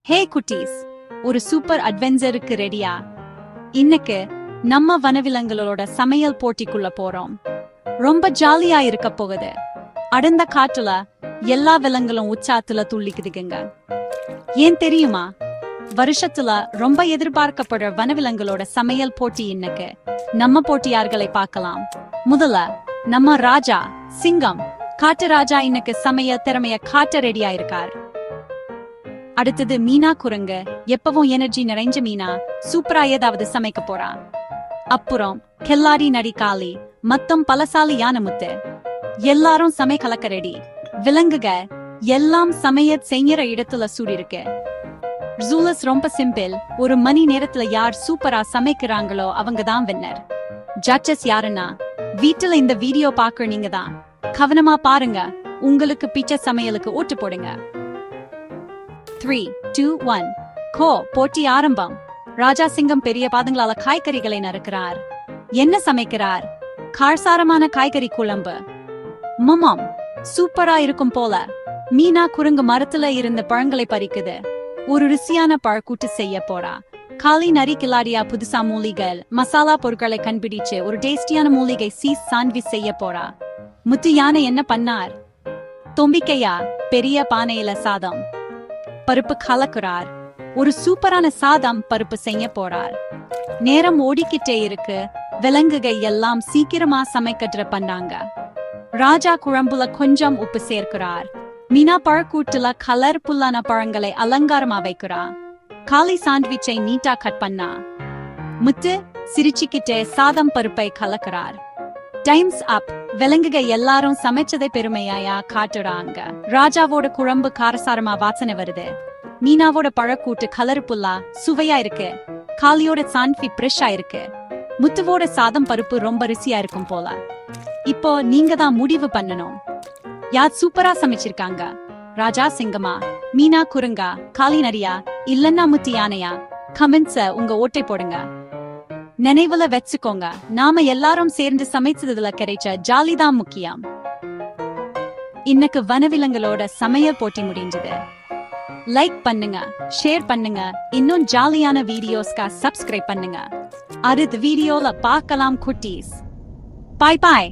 ஹே குட்டீஸ், ஒரு சூப்பர் அட்வென்ச்சருக்கு ரெடியா? இன்னைக்கு நம்ம வனவிலங்குகளோட சமையல் போட்டிக்குள்ள போறோம். ரொம்ப ஜாலியா இருக்க போகுது. அடர்ந்த காட்டுல எல்லா விலங்குகளும் உற்சாகத்துல துள்ளிக்குதுங்க. ஏன் தெரியுமா? வருஷத்துல ரொம்ப எதிர்பார்க்கப்படுற வனவிலங்குகளோட சமையல் போட்டி இன்னைக்கு. நம்ம போட்டியாளர்களை பார்க்கலாம். முதல்ல நம்ம ராஜா சிங்கம் காட்டு ராஜா இன்னைக்கு சமையல் திறமைய காட்ட ரெடியா இருக்கார். அடுத்தது மீனா குரங்கு, எப்பவும் எனர்ஜி நிறைஞ்ச மீனா சூப்பரா ஏதாவது சமைக்க போறா. அப்புறம் கெல்லாரி நடிகாலி மொத்தம் பலசாலியான முத்து. எல்லாரும் சமைக்கலக்க ரெடி. விலங்குக எல்லாம் சமையல் செய்யற இடத்துல சூடிருக்கு. ஜூலஸ் ரொம்ப சிம்பிள். ஒரு மணி நேரத்துல யார் சூப்பரா சமைக்கிறாங்களோ அவங்க தான் வின்னர். ஜட்ஜஸ் யாருன்னா வீட்டுல இந்த வீடியோ பாக்குற நீங்க தான். கவனமா பாருங்க. உங்களுக்கு பிச்சை சமையலுக்கு ஓட்டு போடுங்க. 3, 2, 1 கோ போட்டி ஆரம்பம். ராஜா சிங்கம் பெரிய பாதங்களால காய்கறிகளை நறுக்கிறார். என்ன சமைக்கிறார்? காரசாரமான காய்கறி குழம்பு. மமாம் சூப்பரா இருக்கும் போல. மீனா குரங்கு மரத்துல இருந்த பழங்களை பறிக்குது. ஒரு ருசியான பழக்கூட்டு செய்ய போறா. காலி நரி கிளாடியா புதுசா மூலிகள் மசாலா பொருட்களை கண்டுபிடிச்சு ஒரு டேஸ்டியான மூலிகை சீஸ் சாண்ட்விச் செய்ய போறா. முத்து யானை என்ன பண்ணார்? தொம்பிக்கையா பெரிய பானையில சாதம் பருப்பு கலக்குறார். ஒரு சூப்பரான சாதம் பருப்பு செய்ய போறார். நேரம் ஓடிக்கிட்டே இருக்கு. விலங்குகை எல்லாம் சீக்கிரமா சமைக்கற்ற பண்ணாங்க. ராஜா குழம்புல கொஞ்சம் உப்பு சேர்க்கிறார். மீனா பழக்கூட்டுல கலர்ஃபுல்லான பழங்களை அலங்காரமா வைக்கிறா. காலி சாண்ட்விச்சை நீட்டா கட் பண்ணா. முத்து சிரிச்சுக்கிட்டே சாதம் பருப்பை கலக்கிறார். டைம்ஸ் அப். விலங்குகை எல்லாரும் சமைச்சதை பெருமையா காட்டுறாங்க. ராஜாவோட குழம்பு காரசாரமா வாசனை வருது. மீனாவோட பழக்கூட்டு கலர்ஃபுல்லா சுவையா இருக்கு. காலியோட சாண்ட்விச் ஃப்ரெஷ்ஷா இருக்கு. முத்துவோட சாதம் பருப்பு ரொம்ப ருசியா இருக்கும் போல. இப்போ நீங்க தான் முடிவு பண்ணணும். யார் சூப்பரா சமைச்சிருக்காங்க? ராஜா சிங்கமா, மீனா குரங்கா, காலி நரியா, இல்லன்னா முத்து யானையா? கமெண்ட்ஸ உங்க ஓட்டை போடுங்க. நினைவுல வச்சுக்கோங்க, நாம எல்லாரும் சேர்ந்து சமைச்சதுல கிடைச்ச ஜாலிதான் முக்கியம். இன்னைக்கு வனவிலங்குகளோட சமையல் போட்டி முடிஞ்சது. லைக் பண்ணுங்க, ஷேர் பண்ணுங்க, இன்னும் ஜாலியான வீடியோஸ்க்கு சப்ஸ்கிரைப் பண்ணுங்க. அடுத்த வீடியோல பார்க்கலாம் குட்டீஸ். பாய் பாய்.